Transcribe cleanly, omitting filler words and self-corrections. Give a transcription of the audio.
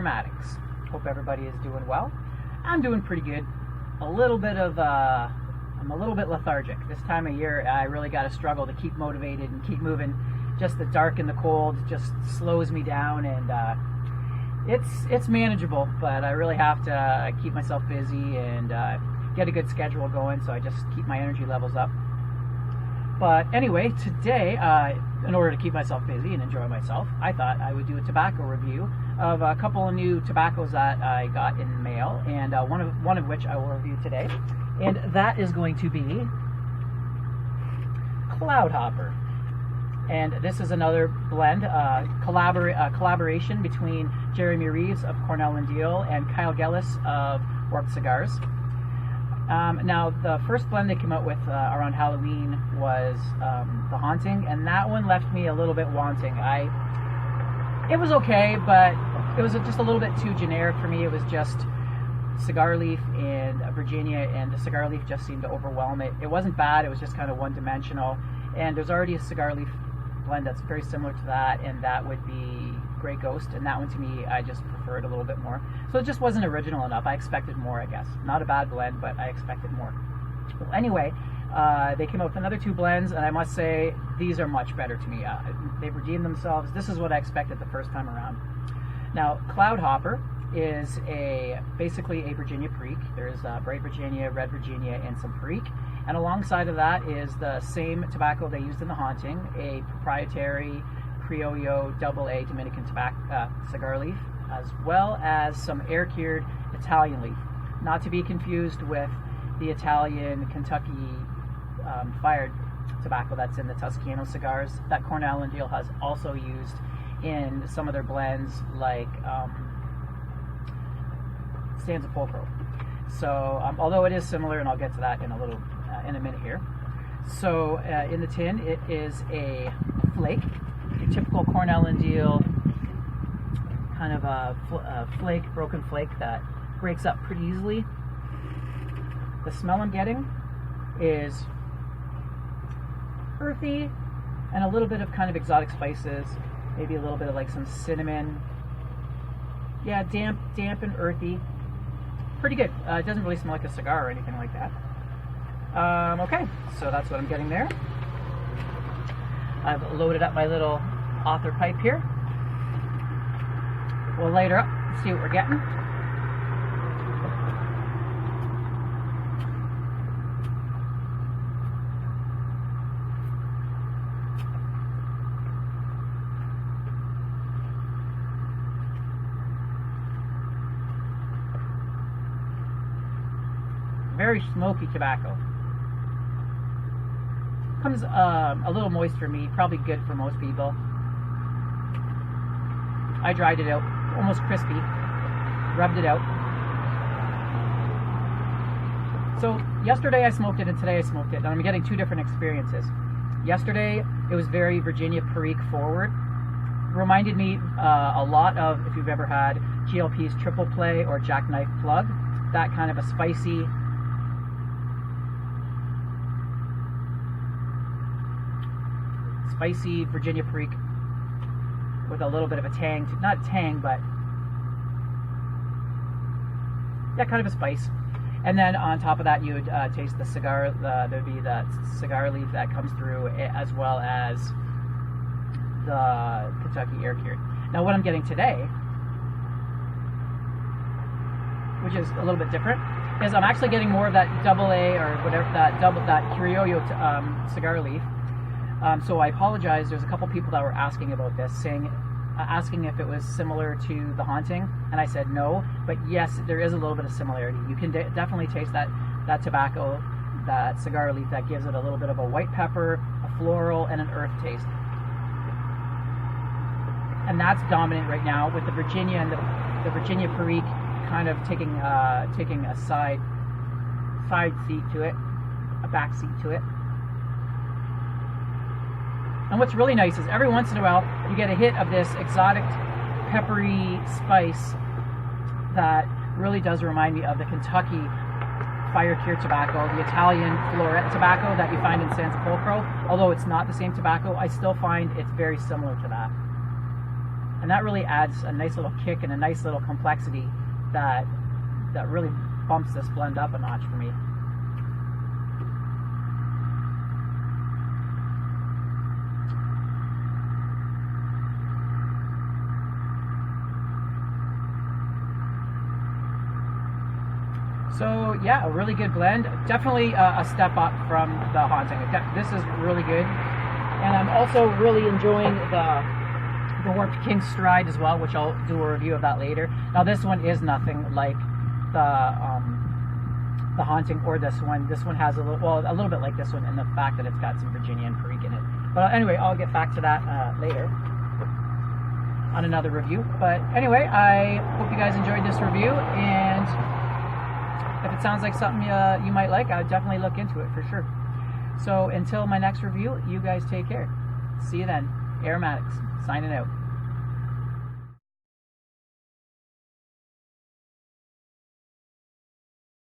aromatics. Hope everybody is doing well. I'm doing pretty good. I'm a little bit lethargic. This time of year, I really got to struggle to keep motivated and keep moving. Just the dark and the cold just slows me down, and it's manageable, but I really have to keep myself busy and get a good schedule going, so I just keep my energy levels up. But anyway, today, in order to keep myself busy and enjoy myself, I thought I would do a tobacco review of a couple of new tobaccos that I got in mail, and one of which I will review today, and that is going to be Cloud Hopper. And this is another blend, collaboration between Jeremy Reeves of Cornell and Diehl and Kyle Gellis of Warped Cigars. Now, the first blend they came out with around Halloween was The Haunting, and that one left me a little bit wanting. It was okay, but it was just a little bit too generic for me. It was just cigar leaf and Virginia, and the cigar leaf just seemed to overwhelm it. It wasn't bad, it was just kind of one-dimensional, and there's already a cigar leaf blend that's very similar to that, and that would be Grey Ghost, and that one to me, I just preferred a little bit more. So it just wasn't original enough. I expected more, I guess. Not a bad blend, but I expected more. Well, anyway, they came out with another two blends, and I must say, these are much better to me. They've redeemed themselves. This is what I expected the first time around. Now, Cloud Hopper is basically a Virginia perique. There's bright Virginia, red Virginia, and some perique. And alongside of that is the same tobacco they used in The Haunting, a proprietary Criollo AA Dominican cigar leaf, as well as some air-cured Italian leaf. Not to be confused with the Italian Kentucky fired tobacco that's in the Toscano cigars that Cornell and Diehl has also used in some of their blends, like Stanza Pulcro. So, although it is similar, and I'll get to that in a minute here. So, in the tin, it is a flake, a typical Cornell and Diehl kind of a broken flake that breaks up pretty easily. The smell I'm getting is earthy and a little bit of kind of exotic spices, maybe a little bit of like some cinnamon. Yeah, damp and earthy. Pretty good. It doesn't really smell like a cigar or anything like that. Okay, so that's what I'm getting there. I've loaded up my little author pipe here. We'll light her up and see what we're getting. Very smoky tobacco. Comes a little moist for me, probably good for most people. I dried it out, almost crispy, rubbed it out. So yesterday I smoked it and today I smoked it, and I'm getting two different experiences. Yesterday it was very Virginia perique forward. Reminded me a lot of, if you've ever had GLP's Triple Play or Jackknife Plug, that kind of a spicy, Virginia perique with a little bit of a tang, not tang, but yeah, kind of a spice. And then on top of that, you would taste the cigar. There'd be that cigar leaf that comes through, as well as the Kentucky air cured. Now, what I'm getting today, which is a little bit different, is I'm actually getting more of that AA or whatever, that Criollo cigar leaf. So I apologize. There's a couple people that were asking about this, asking if it was similar to The Haunting, and I said no. But yes, there is a little bit of similarity. You can definitely taste that tobacco, that cigar leaf, that gives it a little bit of a white pepper, a floral, and an earth taste. And that's dominant right now, with the Virginia and the Virginia perique kind of taking a side seat to it, a back seat to it. And what's really nice is every once in a while you get a hit of this exotic peppery spice that really does remind me of the Kentucky fire-cured tobacco, the Italian floret tobacco that you find in Stanza Pulcro. Although it's not the same tobacco, I still find it's very similar to that. And that really adds a nice little kick and a nice little complexity that really bumps this blend up a notch for me. So yeah, a really good blend. Definitely a step up from the Haunting. This is really good. And I'm also really enjoying the Warped King Stride as well, which I'll do a review of that later. Now this one is nothing like the Haunting or this one. This one has a little bit like this one in the fact that it's got some Virginia and Perique in it. But anyway, I'll get back to that later on another review. But anyway, I hope you guys enjoyed this review, and if it sounds like something you might like, I'll definitely look into it for sure. So until my next review, you guys take care. See you then. Aromatics, signing out.